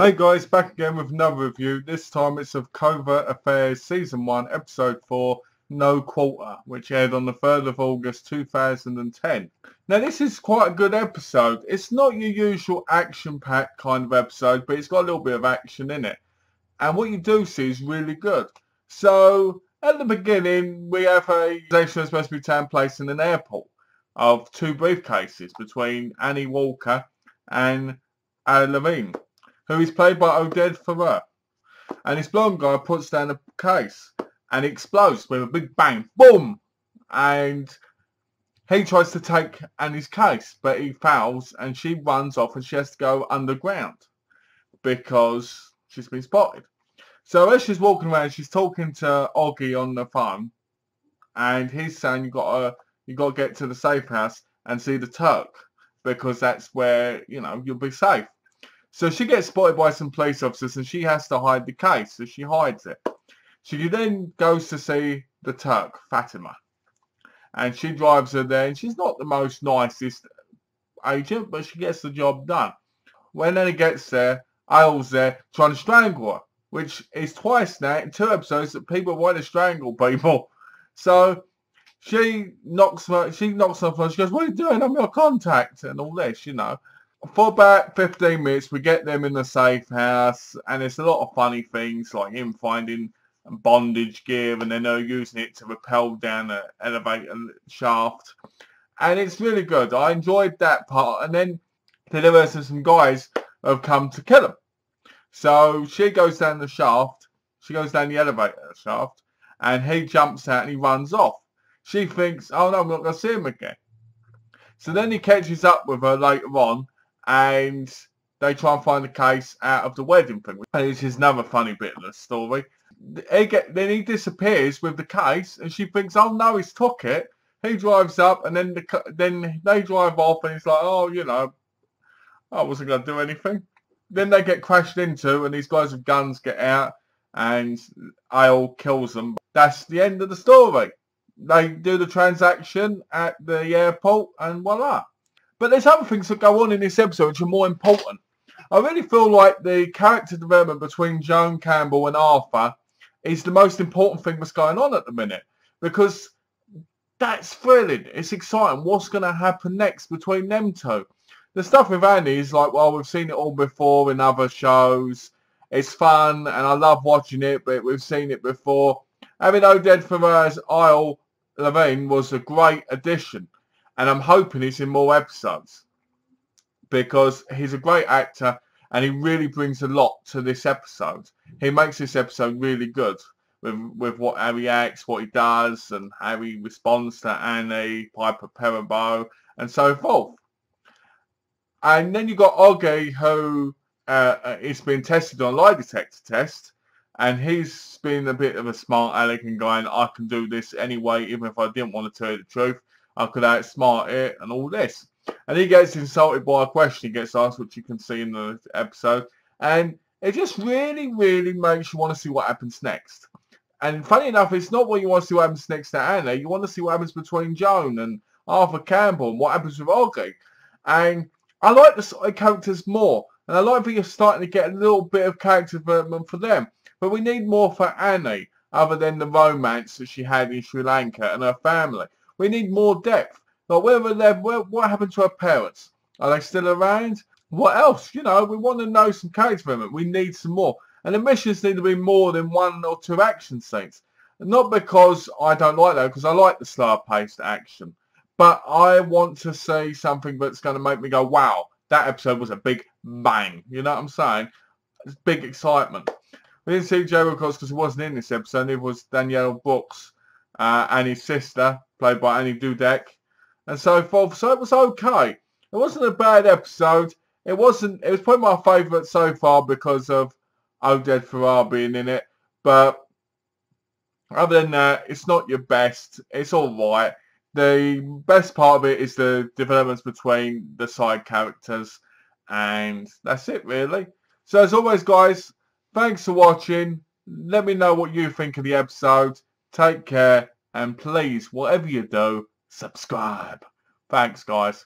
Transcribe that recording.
Hey guys, back again with another review. This time it's of Covert Affairs Season 1, Episode 4, No Quarter, which aired on the 3rd of August 2010. Now this is quite a good episode. It's not your usual action-packed kind of episode, but it's got a little bit of action in it. And what you do see is really good. So, at the beginning, we have a station that's supposed to be taking place in an airport of two briefcases between Annie Walker and Levine, who is played by Oded Ferrer. And this blonde guy puts down a case and it explodes with a big bang, boom! And he tries to take Annie's case, but he fails and she runs off and she has to go underground because she's been spotted. So as she's walking around, she's talking to Oggy on the phone and he's saying you got to get to the safe house and see the Turk because that's where, you'll be safe. So she gets spotted by some police officers and she has to hide the case, so she hides it. She then goes to see the Turk, Fatima. And she drives her there and she's not the most nicest agent, but she gets the job done. When Annie gets there, Ayle's there trying to strangle her, which is twice now in 2 episodes that people want to strangle people. So she knocks her, she goes, what are you doing? I'm your contact and all this, For about 15 minutes, we get them in the safe house, and it's a lot of funny things, like him finding bondage gear, and then they're using it to rappel down an elevator shaft. And it's really good. I enjoyed that part. And then there are some guys who have come to kill him. So she goes down the shaft, she goes down the elevator shaft, and he jumps out and he runs off. She thinks, oh no, I'm not going to see him again. So then he catches up with her later on, and they try and find the case out of the wedding thing. And this is another funny bit of the story. Then he disappears with the case, and she thinks, oh no, he's took it. He drives up, and then they drive off, and he's like, oh, I wasn't going to do anything. Then they get crashed into, and these guys with guns get out, and Ayle kills them. That's the end of the story. They do the transaction at the airport, and voila. But there's other things that go on in this episode which are more important. I really feel like the character development between Joan Campbell and Arthur is the most important thing that's going on at the minute. Because that's thrilling. It's exciting. What's going to happen next between them two? The stuff with Annie is like, well, we've seen it all before in other shows. It's fun and I love watching it, but we've seen it before. Having Oded Ferrer's Ayle Levine was a great addition. And I'm hoping he's in more episodes because he's a great actor and he really brings a lot to this episode. He makes this episode really good with how he acts, what he does, and how he responds to Annie, Piper Perabo, and so forth. And then you've got Oggy, who is being tested on a lie detector test, and he's been a bit of a smart aleck and going, I can do this anyway, even if I didn't want to tell you the truth. I could outsmart it and all this. And he gets insulted by a question he gets asked, which you can see in the episode. And it just really, really makes you want to see what happens next. And funny enough, it's not what you want to see what happens next to Anna. You want to see what happens between Joan and Arthur Campbell and what happens with Oggy. And I like the side characters more. And I like that you're starting to get a little bit of character development for them. But we need more for Annie, other than the romance that she had in Sri Lanka and her family. We need more depth. Like, what happened to her parents? Are they still around? What else? We want to know some character development. We need some more. And the missions need to be more than 1 or 2 action scenes. Not because I don't like that, because I like the slower-paced action. But I want to see something that's going to make me go, wow, that episode was a big bang. You know what I'm saying? It's big excitement. We didn't see Joe Wilcox because he wasn't in this episode. Neither was Danielle Brooks, Annie's sister, played by Annie Dudek, and so forth. So it was okay. It wasn't a bad episode. It was probably my favourite so far because of Oded Ferrer being in it. But other than that, it's not your best. It's alright. The best part of it is the developments between the side characters. And that's it, really. So as always, guys, thanks for watching. Let me know what you think of the episode. Take care. And please, whatever you do, subscribe. Thanks, guys.